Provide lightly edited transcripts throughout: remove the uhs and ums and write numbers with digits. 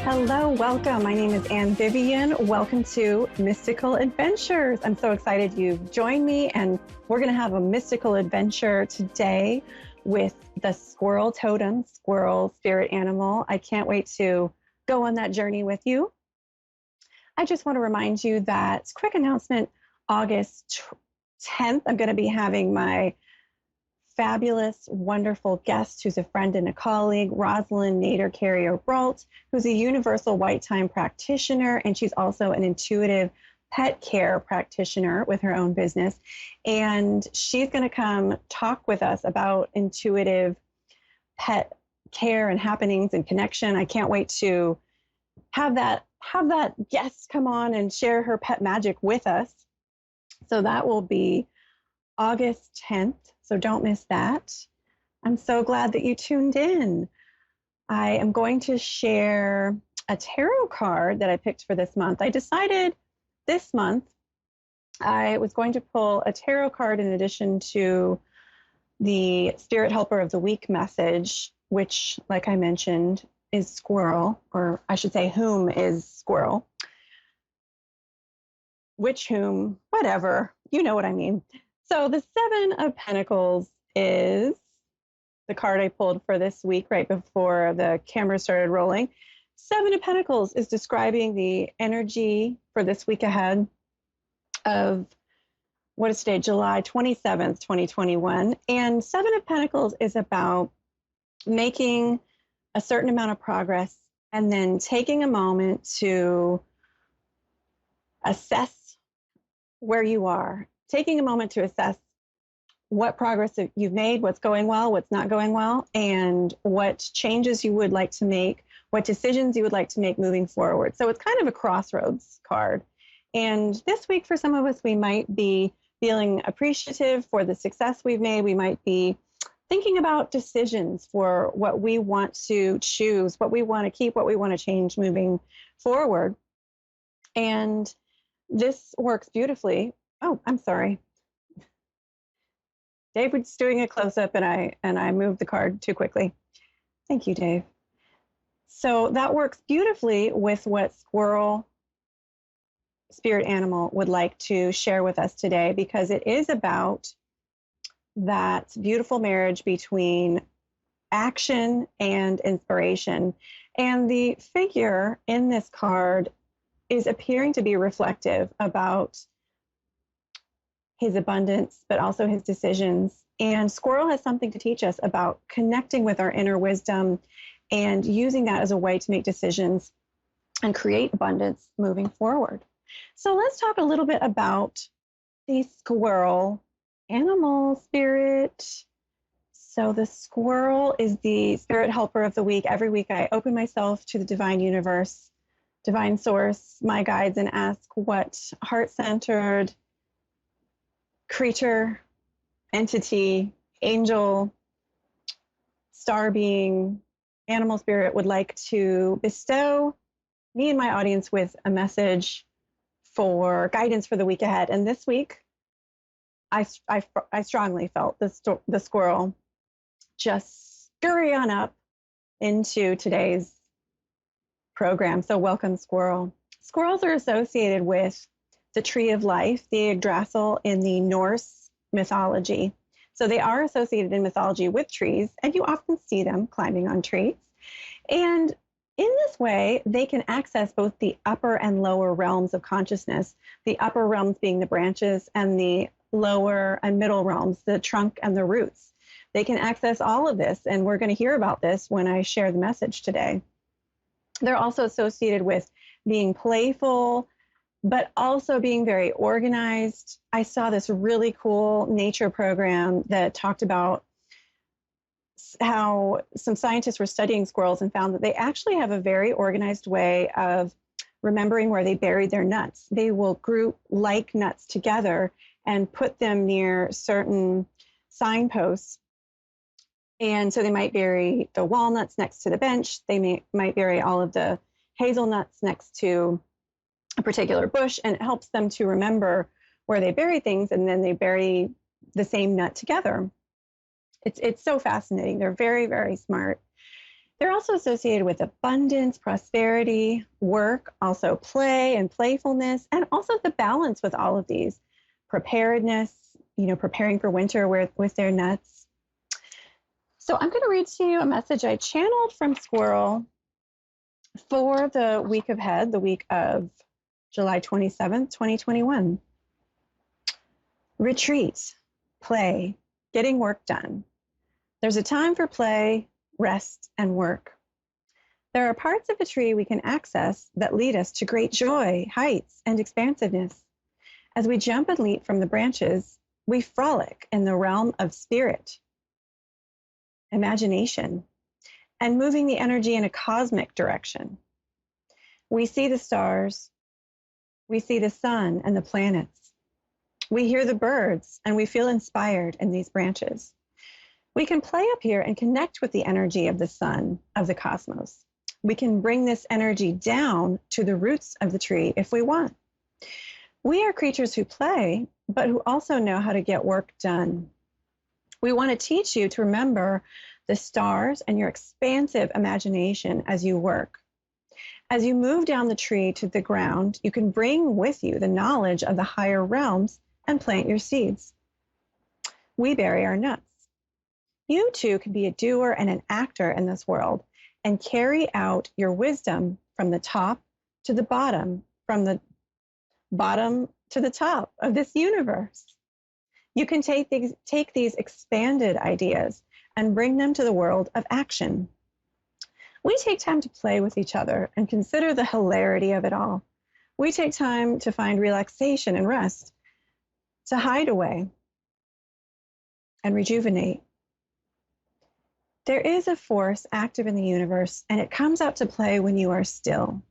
Hello, welcome. My name is Vivian. Welcome to Mystical Adventures. I'm so excited you've joined me, and we're going to have a mystical adventure today with the squirrel totem, squirrel spirit animal. I can't wait to go on that journey with you. I just want to remind you that, quick announcement, August 10th, I'm going to be having my fabulous, wonderful guest who's a friend and a colleague, Rosalind Nader Carrier-Brault, who's a universal white time practitioner, and she's also an intuitive pet care practitioner with her own business. And she's going to come talk with us about intuitive pet care and happenings and connection. I can't wait to have that guest come on and share her pet magic with us. So that will be August 10th. So don't miss that. I'm so glad that you tuned in. I am going to share a tarot card that I picked for this month. I decided this month I was going to pull a tarot card in addition to the Spirit Helper of the Week message, which, like I mentioned, is squirrel, or I should say whom is squirrel. Which whom, whatever, you know what I mean. So the Seven of Pentacles is the card I pulled for this week right before the camera started rolling. Seven of Pentacles is describing the energy for this week ahead of, what is today, July 27th, 2021. And Seven of Pentacles is about making a certain amount of progress and then taking a moment to assess where you are. Taking a moment to assess what progress you've made, what's going well, what's not going well, and what changes you would like to make, what decisions you would like to make moving forward. So it's kind of a crossroads card. And this week, for some of us, we might be feeling appreciative for the success we've made. We might be thinking about decisions for what we want to choose, what we want to keep, what we want to change moving forward. And this works beautifully. Oh, I'm sorry. Dave was doing a close-up and I moved the card too quickly. Thank you, Dave. So that works beautifully with what squirrel spirit animal would like to share with us today, because it is about that beautiful marriage between action and inspiration. And the figure in this card is appearing to be reflective about his abundance, but also his decisions. And squirrel has something to teach us about connecting with our inner wisdom and using that as a way to make decisions and create abundance moving forward. So let's talk a little bit about the squirrel animal spirit. So the squirrel is the spirit helper of the week. Every week I open myself to the divine universe, divine source, my guides, and ask what heart-centered creature, entity, angel, star being, animal spirit would like to bestow me and my audience with a message for guidance for the week ahead. And this week, I strongly felt the squirrel just scurry on up into today's program. So welcome, squirrel. Squirrels are associated with the tree of life, the Yggdrasil in the Norse mythology. So they are associated in mythology with trees, and you often see them climbing on trees. And in this way, they can access both the upper and lower realms of consciousness, the upper realms being the branches, and the lower and middle realms, the trunk and the roots. They can access all of this, and we're going to hear about this when I share the message today. They're also associated with being playful, but also being very organized. I saw this really cool nature program that talked about how some scientists were studying squirrels and found that they actually have a very organized way of remembering where they buried their nuts. They will group like nuts together and put them near certain signposts. And so they might bury the walnuts next to the bench. They might bury all of the hazelnuts next to a particular bush, and it helps them to remember where they bury things, and then they bury the same nut together. It's so fascinating. They're very, very smart. They're also associated with abundance, prosperity, work, also play and playfulness, and also the balance with all of these. Preparedness, preparing for winter with their nuts. So I'm going to read to you a message I channeled from Squirrel for the week ahead, the week of July 27th, 2021. Retreat, play, getting work done. There's a time for play, rest, and work. There are parts of a tree we can access that lead us to great joy, heights, and expansiveness. As we jump and leap from the branches, we frolic in the realm of spirit, imagination, and moving the energy in a cosmic direction. We see the stars, we see the sun and the planets. We hear the birds, and we feel inspired in these branches. We can play up here and connect with the energy of the sun, of the cosmos. We can bring this energy down to the roots of the tree if we want. We are creatures who play, but who also know how to get work done. We want to teach you to remember the stars and your expansive imagination as you work. As you move down the tree to the ground, you can bring with you the knowledge of the higher realms and plant your seeds. We bury our nuts. You too can be a doer and an actor in this world and carry out your wisdom from the top to the bottom, from the bottom to the top of this universe. You can take these expanded ideas and bring them to the world of action. We take time to play with each other and consider the hilarity of it all. We take time to find relaxation and rest, to hide away and rejuvenate. There is a force active in the universe, and it comes out to play when you are still.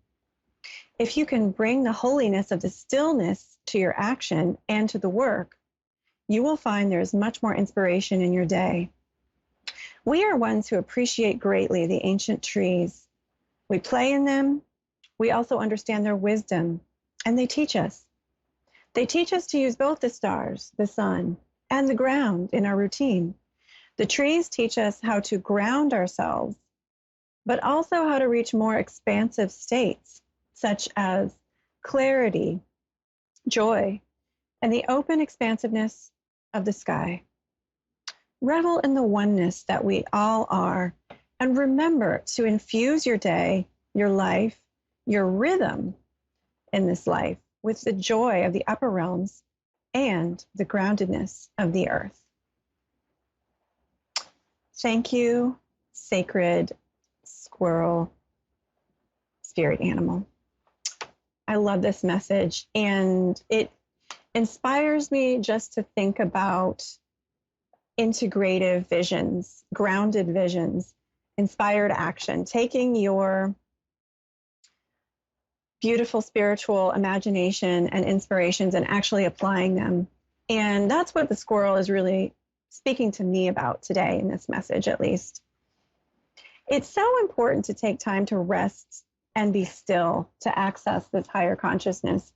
If you can bring the holiness of the stillness to your action and to the work, you will find there is much more inspiration in your day. We are ones who appreciate greatly the ancient trees. We play in them. We also understand their wisdom, and they teach us. They teach us to use both the stars, the sun, and the ground in our routine. The trees teach us how to ground ourselves, but also how to reach more expansive states, such as clarity, joy, and the open expansiveness of the sky. Revel in the oneness that we all are, and remember to infuse your day, your life, your rhythm in this life with the joy of the upper realms and the groundedness of the earth. Thank you, sacred squirrel spirit animal. I love this message, and it inspires me just to think about integrative visions, grounded visions, inspired action, taking your beautiful spiritual imagination and inspirations and actually applying them. And that's what the squirrel is really speaking to me about today in this message, at least. It's so important to take time to rest and be still to access this higher consciousness.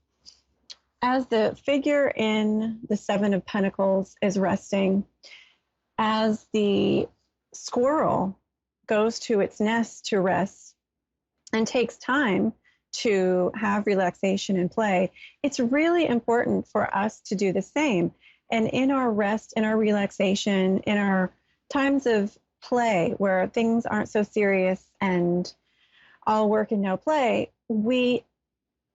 As the figure in the Seven of Pentacles is resting, as the squirrel goes to its nest to rest and takes time to have relaxation and play, it's really important for us to do the same. And in our rest, in our relaxation, in our times of play where things aren't so serious and all work and no play, we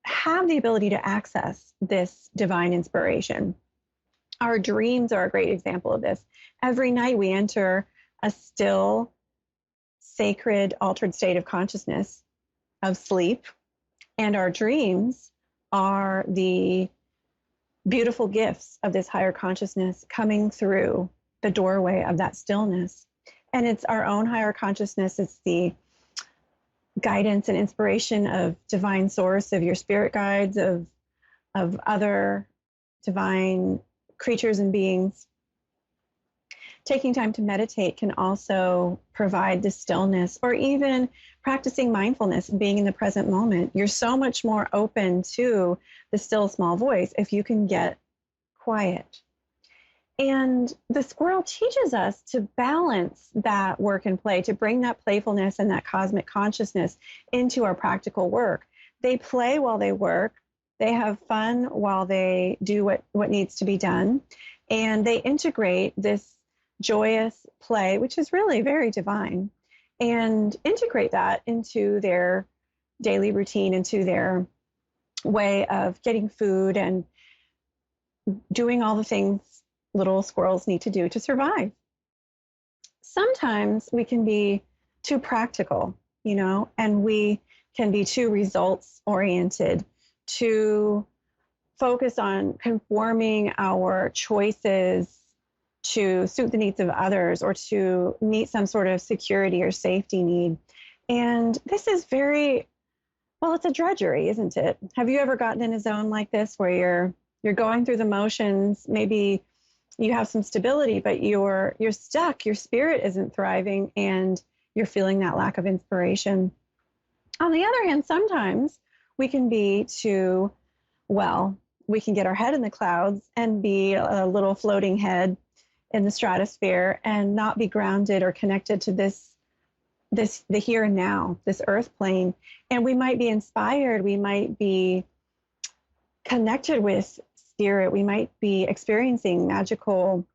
have the ability to access this divine inspiration. Our dreams are a great example of this. Every night we enter a still, sacred, altered state of consciousness of sleep, and our dreams are the beautiful gifts of this higher consciousness coming through the doorway of that stillness. And it's our own higher consciousness. It's the guidance and inspiration of divine source, of your spirit guides, of other divine creatures and beings. Taking time to meditate can also provide the stillness, or even practicing mindfulness and being in the present moment. You're so much more open to the still small voice if you can get quiet. And the squirrel teaches us to balance that work and play, to bring that playfulness and that cosmic consciousness into our practical work. They play while they work. They have fun while they do what needs to be done. And they integrate this joyous play, which is really very divine, and integrate that into their daily routine, into their way of getting food and doing all the things little squirrels need to do to survive. Sometimes we can be too practical, and we can be too results oriented, to focus on conforming our choices to suit the needs of others or to meet some sort of security or safety need. And this is it's a drudgery, isn't it? Have you ever gotten in a zone like this where you're going through the motions? Maybe you have some stability, but you're stuck. Your spirit isn't thriving, and you're feeling that lack of inspiration. On the other hand, sometimes we can be we can get our head in the clouds and be a little floating head in the stratosphere and not be grounded or connected to the here and now, this earth plane. And we might be inspired. We might be connected with spirit. We might be experiencing magical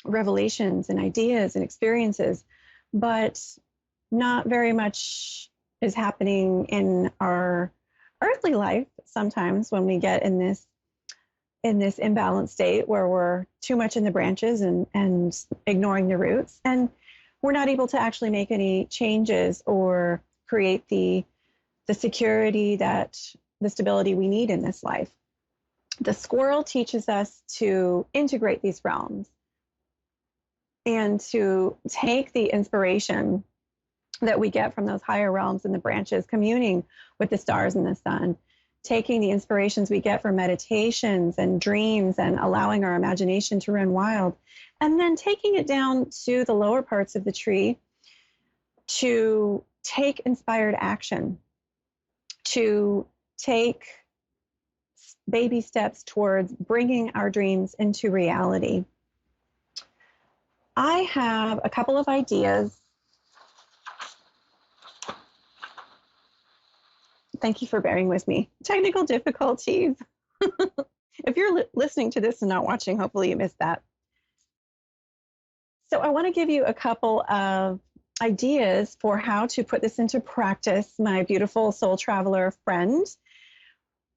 revelations and ideas and experiences, but not very much is happening in our earthly life sometimes when we get in this imbalanced state where we're too much in the branches and ignoring the roots, and we're not able to actually make any changes or create the security, the stability we need in this life. The squirrel teaches us to integrate these realms and to take the inspiration that we get from those higher realms in the branches, communing with the stars and the sun, taking the inspirations we get from meditations and dreams and allowing our imagination to run wild, and then taking it down to the lower parts of the tree to take inspired action, to take baby steps towards bringing our dreams into reality. I have a couple of ideas. Thank you for bearing with me. Technical difficulties. If you're listening to this and not watching, hopefully you missed that. So I want to give you a couple of ideas for how to put this into practice, my beautiful soul traveler friend.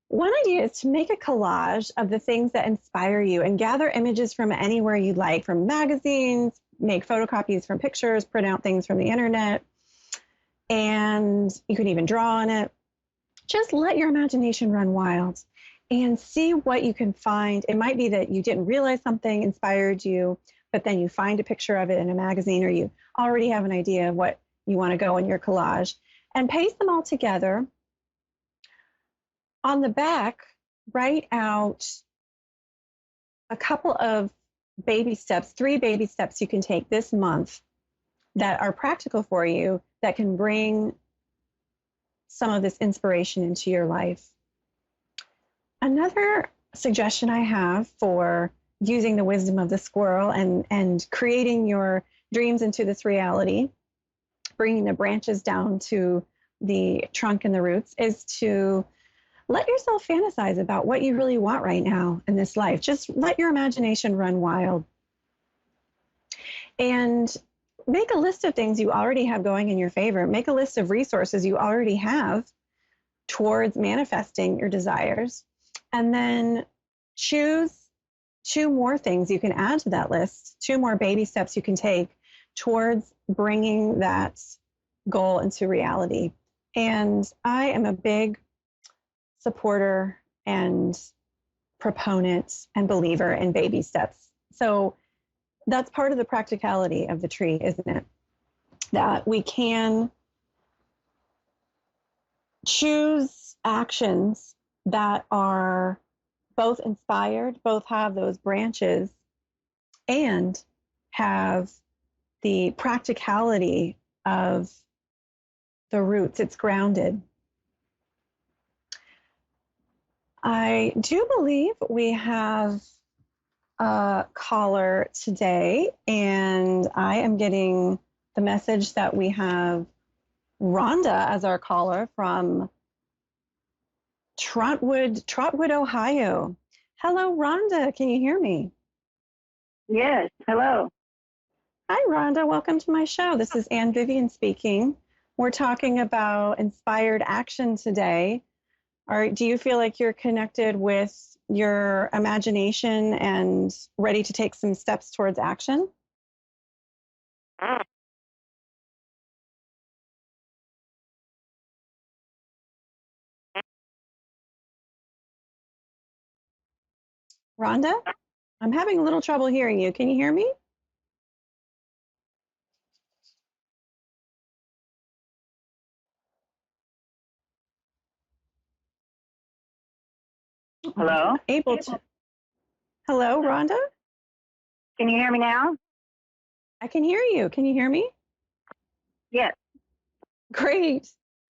One idea is to make a collage of the things that inspire you and gather images from anywhere you like, from magazines, make photocopies from pictures, print out things from the internet, and you can even draw on it. Just let your imagination run wild and see what you can find. It might be that you didn't realize something inspired you, but then you find a picture of it in a magazine, or you already have an idea of what you want to go in your collage, and paste them all together. On the back, write out a couple of baby steps, 3 baby steps you can take this month that are practical for you, that can bring some of this inspiration into your life. Another suggestion I have for using the wisdom of the squirrel and creating your dreams into this reality, bringing the branches down to the trunk and the roots, is to let yourself fantasize about what you really want right now in this life. Just let your imagination run wild. And make a list of things you already have going in your favor. Make a list of resources you already have towards manifesting your desires. And then choose 2 more things you can add to that list, 2 more baby steps you can take towards bringing that goal into reality. And I am a big supporter and proponent and believer in baby steps. So that's part of the practicality of the tree, isn't it? That we can choose actions that are both inspired, both have those branches, and have the practicality of the roots. It's grounded. I do believe we have caller today, and I am getting the message that we have Rhonda as our caller from Trotwood, Ohio. Hello, Rhonda. Can you hear me? Yes, hello. Hi, Rhonda. Welcome to my show. This is Vivian speaking. We're talking about inspired action today. Do you feel like you're connected with your imagination and ready to take some steps towards action? Rhonda, I'm having a little trouble hearing you. Can you hear me? Hello? Able to. Hello, Rhonda? Can you hear me now? I can hear you. Can you hear me? Yes. Great.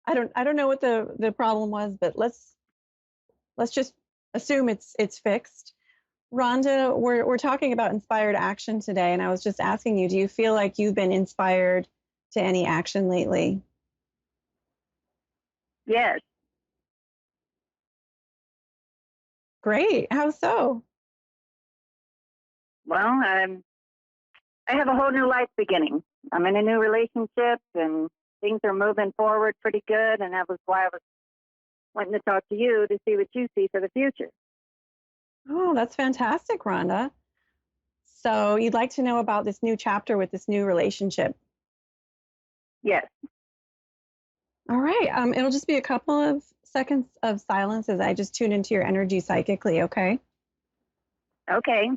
I don't know what the problem was, but let's just assume it's fixed. Rhonda, we're talking about inspired action today, and I was just asking you, do you feel like you've been inspired to any action lately? Yes. Great. How so? Well, I have a whole new life beginning. I'm in a new relationship and things are moving forward pretty good. And that was why I was wanting to talk to you to see what you see for the future. Oh, that's fantastic, Rhonda. So you'd like to know about this new chapter with this new relationship. Yes. All right. It'll just be a couple of seconds of silence as I just tune into your energy psychically, okay? Okay.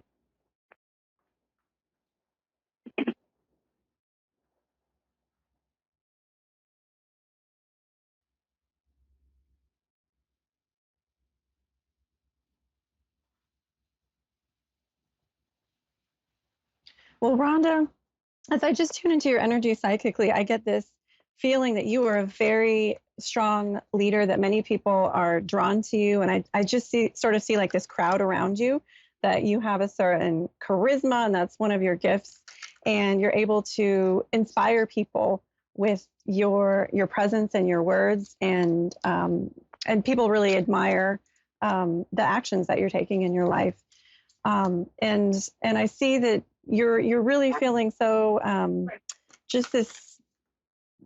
Well, Rhonda, as I just tune into your energy psychically, I get this feeling that you are a very strong leader, that many people are drawn to you. And I just sort of see like this crowd around you, that you have a certain charisma, and that's one of your gifts. And you're able to inspire people with your presence and your words, and people really admire the actions that you're taking in your life. And I see that you're really feeling so just this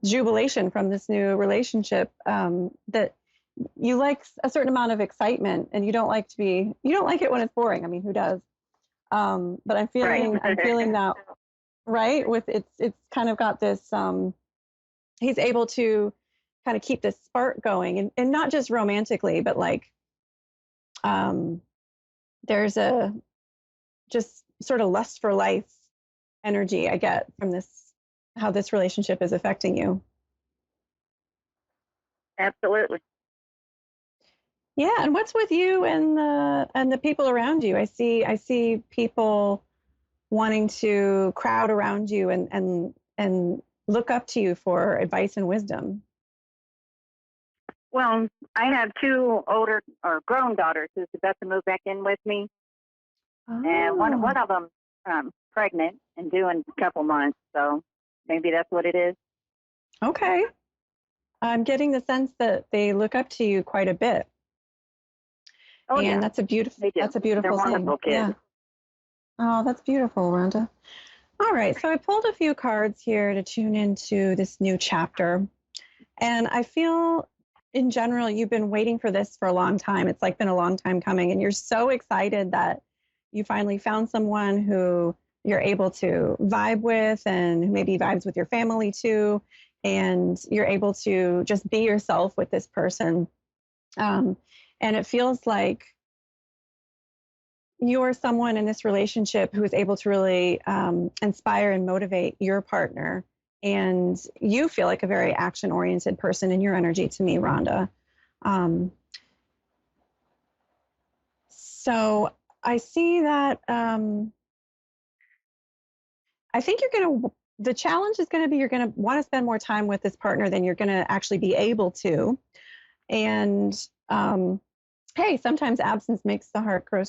jubilation from this new relationship, that you like a certain amount of excitement, and you don't like it when it's boring. I mean, who does? But Right. I'm feeling that, right, with it's kind of got this, he's able to kind of keep this spark going, and not just romantically, but like, um there's a just sort of lust for life energy I get from this, how this relationship is affecting you. Absolutely. Yeah, and what's with you and the people around you? I see people wanting to crowd around you and look up to you for advice and wisdom. Well, I have two older or grown daughters who's about to move back in with me. And Oh, one of them pregnant and due in a couple months. So maybe that's what it is. okay. I'm getting the sense that they look up to you quite a bit, Oh, and yeah, they do. that's a They're beautiful thing. wonderful kids. Yeah. Oh, that's beautiful, Rhonda. All right, so I pulled a few cards here to tune into this new chapter. And I feel in general, you've been waiting for this for a long time. It's like been a long time coming. And you're so excited that you finally found someone who you're able to vibe with, and who maybe vibes with your family too. And you're able to just be yourself with this person. Um, and it feels like you're someone in this relationship who is able to really inspire and motivate your partner. And you feel like a very action oriented person in your energy to me, Rhonda. Um, so I see that, I think the challenge is going to be, you're going to want to spend more time with this partner than you're going to actually be able to. And hey, sometimes absence makes the heart grow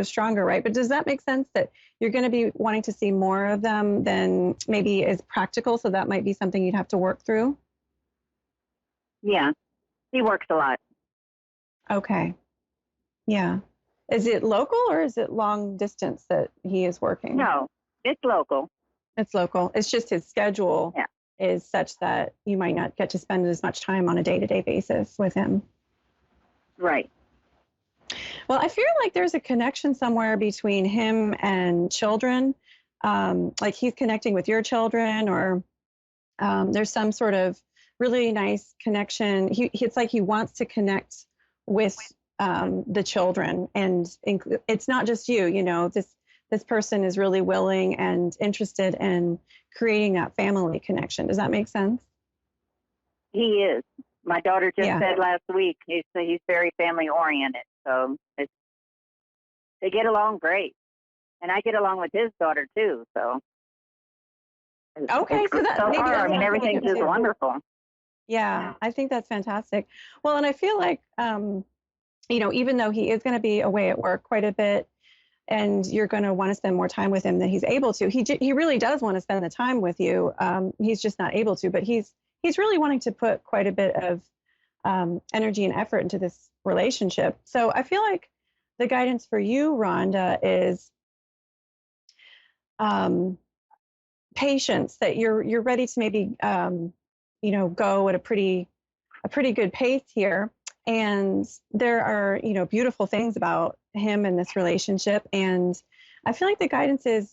stronger, right? But does that make sense that you're going to be wanting to see more of them than maybe is practical? So that might be something you'd have to work through. Yeah, he works a lot. Okay. Yeah. Is it local or is it long distance that he is working? No, it's local. It's local. It's just his schedule Yeah, is such that you might not get to spend as much time on a day-to-day basis with him. right. Well, I feel like there's a connection somewhere between him and children. Like he's connecting with your children, or there's some sort of really nice connection. It's like he wants to connect with the children, and it's not just you. You know, this person is really willing and interested in creating that family connection. Does that make sense? He is. My daughter just Yeah. said last week he's very family oriented. So they get along great, and I get along with his daughter too. So Okay, so that so maybe far, I that's mean, something you everything's can just do. wonderful. Yeah, I think that's fantastic. Well, and I feel like, you know, even though he is going to be away at work quite a bit, and you're going to want to spend more time with him than he's able to, he really does want to spend the time with you. He's just not able to, but he's really wanting to put quite a bit of energy and effort into this relationship. So I feel like the guidance for you, Rhonda, is um, patience. That you're ready to maybe you know, go at a pretty good pace here. And there are, you know, beautiful things about him and this relationship. And I feel like the guidance is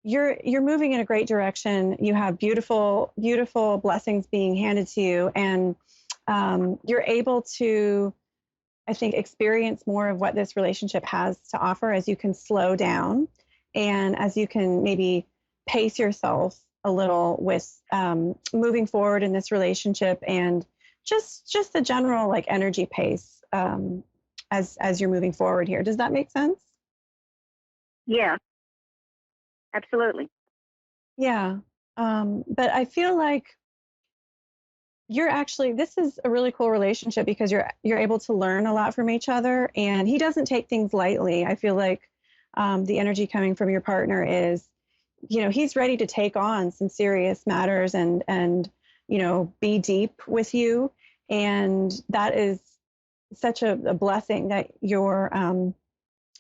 you're moving in a great direction. You have beautiful blessings being handed to you, and you're able to, I think, experience more of what this relationship has to offer as you can slow down and as you can maybe pace yourself a little with moving forward in this relationship, and just the general like energy pace as you're moving forward here. Does that make sense? Yeah, absolutely. Yeah. But I feel like you're actually, this is a really cool relationship because you're able to learn a lot from each other, and he doesn't take things lightly. I feel like the energy coming from your partner is, you know, he's ready to take on some serious matters and you know, be deep with you, and that is such a blessing that you're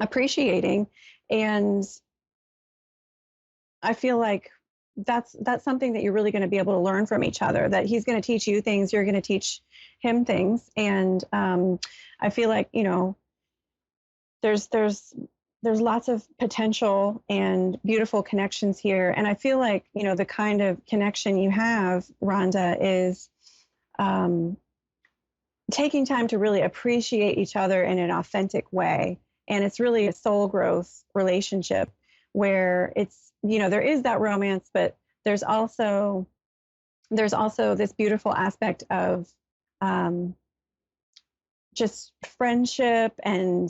appreciating. And I feel like that's something that you're really going to be able to learn from each other. That he's going to teach you things, you're going to teach him things, and I feel like, you know, there's there's there's lots of potential and beautiful connections here. And I feel like, you know, the kind of connection you have, Rhonda, is um, taking time to really appreciate each other in an authentic way. And it's really a soul growth relationship where it's, you know, there is that romance, but there's also this beautiful aspect of um, just friendship and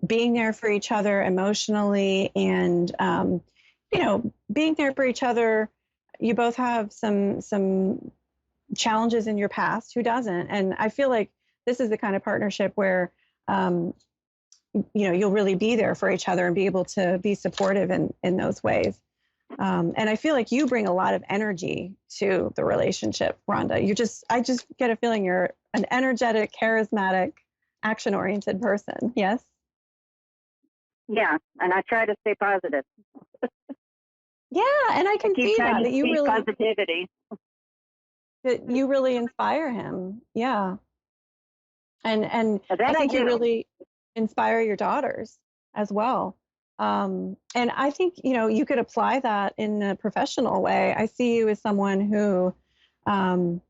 being there for each other emotionally, and you know, being there for each other. You both have some challenges in your past. Who doesn't? And I feel like this is the kind of partnership where um, you know, you'll really be there for each other and be able to be supportive in those ways. And I feel like you bring a lot of energy to the relationship, Rhonda. I just get a feeling you're an energetic, charismatic, action-oriented person. Yes? Yeah, and I try to stay positive. Yeah, and I I can keep see trying that to speak positivity. that you really inspire him. Yeah. And I That I think you do. really inspire your daughters as well. And I think, you know, you could apply that in a professional way. I see you as someone who, um,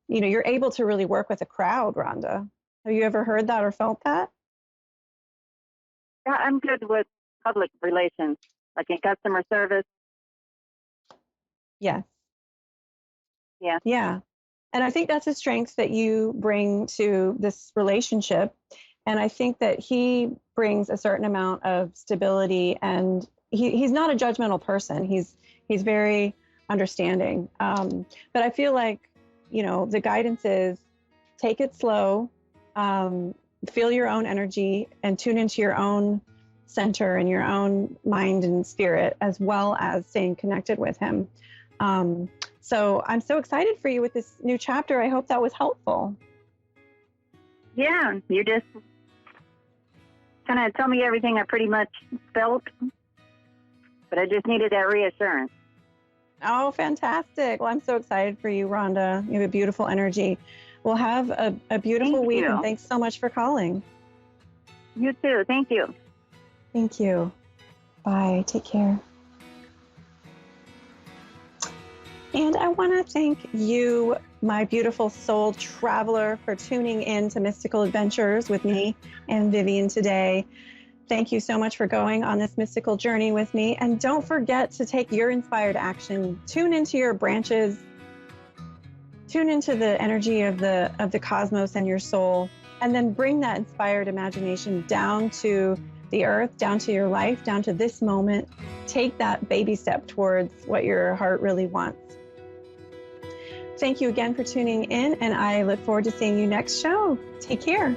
you know, you're able to really work with a crowd, Rhonda. Have you ever heard that or felt that? Yeah, I'm good with public relations, like in customer service. Yes. Yeah, Yeah. And I think that's a strength that you bring to this relationship. And I think that he brings a certain amount of stability, and he's not a judgmental person. He's very understanding. But I feel like, you know, the guidance is take it slow, feel your own energy, and tune into your own center and your own mind and spirit, as well as staying connected with him. So I'm so excited for you with this new chapter. I hope that was helpful. Yeah, you just kind of told me everything I pretty much felt, but I just needed that reassurance. Oh, fantastic. Well, I'm so excited for you, Rhonda. You have a beautiful energy. Well, have a beautiful Thank week, you. and thanks so much for calling. You too. Thank you. Thank you. Bye. Take care. And I want to thank you, my beautiful soul traveler, for tuning in to Mystical Adventures with me and Vivian today. Thank you so much for going on this mystical journey with me. And don't forget to take your inspired action. Tune into your branches. Tune into the energy of the cosmos and your soul, and then bring that inspired imagination down to the earth, down to your life, down to this moment. Take that baby step towards what your heart really wants. Thank you again for tuning in, and I look forward to seeing you next show. Take care.